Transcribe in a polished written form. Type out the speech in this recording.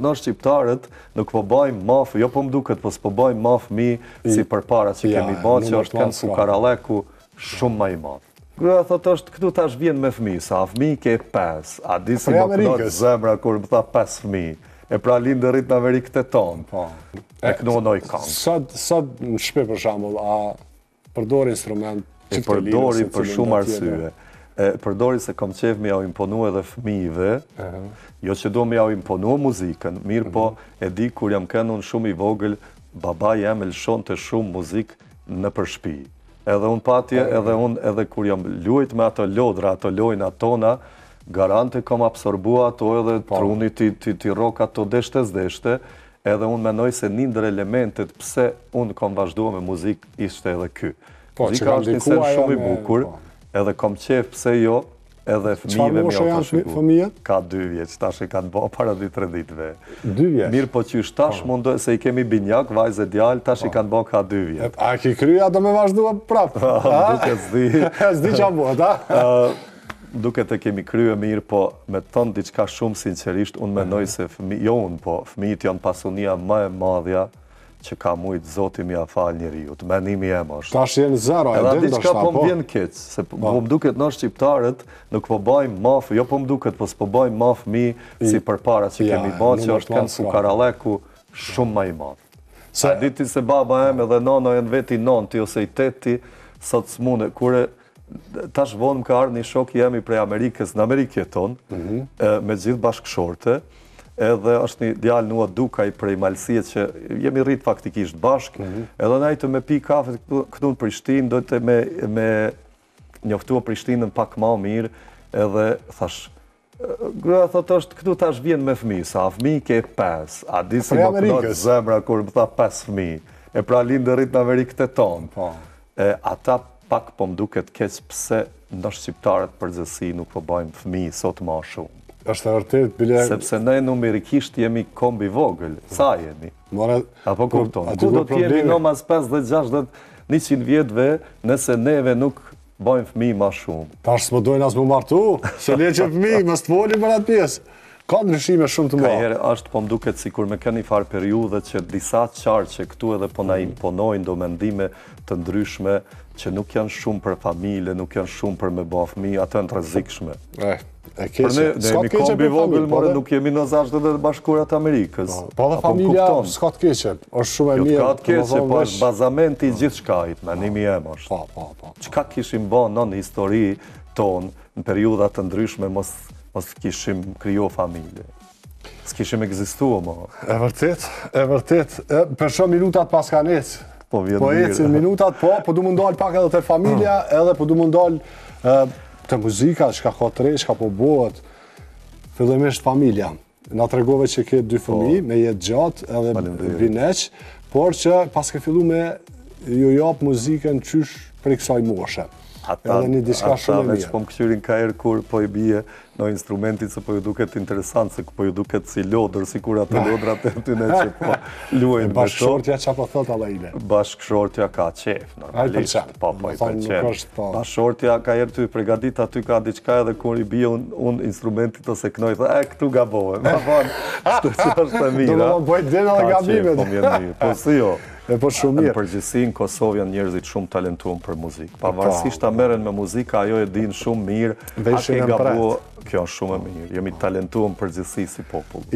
na shqiptarët nuk po bajmë ma jo po m'duket, po s'po bajmë ma fëmijë si përpara që kemi bërë, që është Ken Fukaralleku shumë më i madh. Gruaja thotë është këtu tash vjen me fëmijë, sa fëmijë ke 5, a di si më plot zemra kur më tha 5 fëmijë. E pra lindë rritë në Amerikët e tonë. E kënonoj këngë. Sot në shtëpi për shembull, a përdor instrument? E përdori për shumë arsye. Përdori se kom qef me jau imponu edhe fëmijëve, jo që do me jau imponu muzikën, mirë po e di kur jam kënë unë shumë i vogël, baba jem e lëshon të shumë muzikë në përshpi. Edhe unë patje, edhe kur jam luajt me ato lodra, ato lojnë atona, garante kom absorbua ato edhe truni ti rok ato deshte, edhe unë menoj se një ndër elementet pse unë kom vazhdo me muzikë ishte edhe ky. Muzika është një sen shumë i bukur, edhe kom qef pse jo, edhe fëmijëve me jo të shku. Ka 2 vjeç, tash i kanë bo para 2-3 ditëve. 2 vjeç? Mirë po që është tash mundoj, se i kemi binjak, vajzë e djallë, tash i kanë bo ka 2 vjeç. A ki kryja do me vazhdua prapë? Duke s'di. S'di qa bot, a? Duke të kemi krye mirë, po me tonë diçka shumë sinqerisht, unë menoj se fëmijët janë pasunia më e madhja që ka mujtë Zoti mi a falë njeriut. Menimi e më është. Tash jenë zero, e edhe diçka po më vjen keq, se po më duket në shqiptarët, nuk po bajmë mafë, jo po më duket, po s'po bajmë mafë mi si përpara që kemi bërë, që është Ken Fukaralleku shumë më i madh. A diti se baba em edhe nana janë veti 9 ose i 8, sot s'mune, kure tash vonë më ka ardhur një shok jemi prej Amerikës, në Amerikë jeton, me gjithë bashkëshorte, edhe është një djalë nua Dukaj prej Malësie që jemi rritë faktikisht bashkë, edhe najtë me pi kafe këtu në Prishtinë, dojtë me njoftua Prishtinën pak ma mirë, edhe thash, gruaja thotë është këtu tash vjen me fëmijë, sa fëmijë ke 5, a di si më plot zemra kur më tha 5 fëmijë, e pra lindë rritë në Amerikët e tonë. Ata pak po më duket keq pse në shqiptarët përgjithësi nuk po bajnë fëmijë sot ma shumë. Është e vërtet, bile... Sepse ne numerikisht jemi kombi vogël, sa jemi? Apo kupton? Ku do t'jemi në mas 50-60, 100 vjetëve, nëse neve nuk bajmë fëmijë ma shumë? Tash s'më dojnë as më martu, se le që fëmijë, më s'tvolim për atë pjesë. Ka ndryshime shumë të mëdha. Ka herë është po më duket sikur me këni farë periudhe që disa qarë që këtu edhe po na imponojnë do mendime të ndryshme që nuk janë shumë për familje, nuk janë shumë për me ba fëmijë, ato janë të rrezikshme. E keqe. Ne jemi kombi vogël, more nuk jemi në Zashtë Bashkurat Amerikës. Po dhe familja s'ka të keqe, është shumë e mirë. Jo t'ka të keqe, po është bazamenti i gjithë shkajt, menimi em është. Çka kishim ba në histori tonë, në periudat të ndryshme, mos kishim kryo familje. S'kishim egzistuar, mo. E vërtet. Për shumë minutat pas kanë ecë. Po ecin minutat, po du më ndalë pak edhe të familja, edhe po du më ndalë të muzika, shka ka të re, shka po bëhet. Fillimisht familja. Na të regove që ke 2 fëmijë, me jetë gjatë edhe bineq, por që pas ke fillu me ju japë muzikën qysh për i kësaj moshe. Ata veç po më këshyrin ka erë kur po i bie në instrumentit se po ju duket interesant, se po ju duket si lodër, si kur atë lodrat e tyne që po luajnë me to. Bashkëshortja që po thot Alaile? Bashkëshortja ka qef, normalisht. Po i përqen. Bashkëshortja ka erë ty pregadit, aty ka diqka edhe kur i bie unë instrumentit ose kënoj, dhe këtu gabohem. Shtë që është e mira. Do më bëjt dhe në gabimet. Po mjenë mirë, po si jo. Po shumë mirë. Në përgjithësi në Kosovë janë njerëzit shumë talentuar për muzikë. Pavarësisht ta merren me muzikë, ajo e din shumë mirë. A ke gabuar, kjo është shumë e mirë. Jemi talentuar në përgjithësi si popull.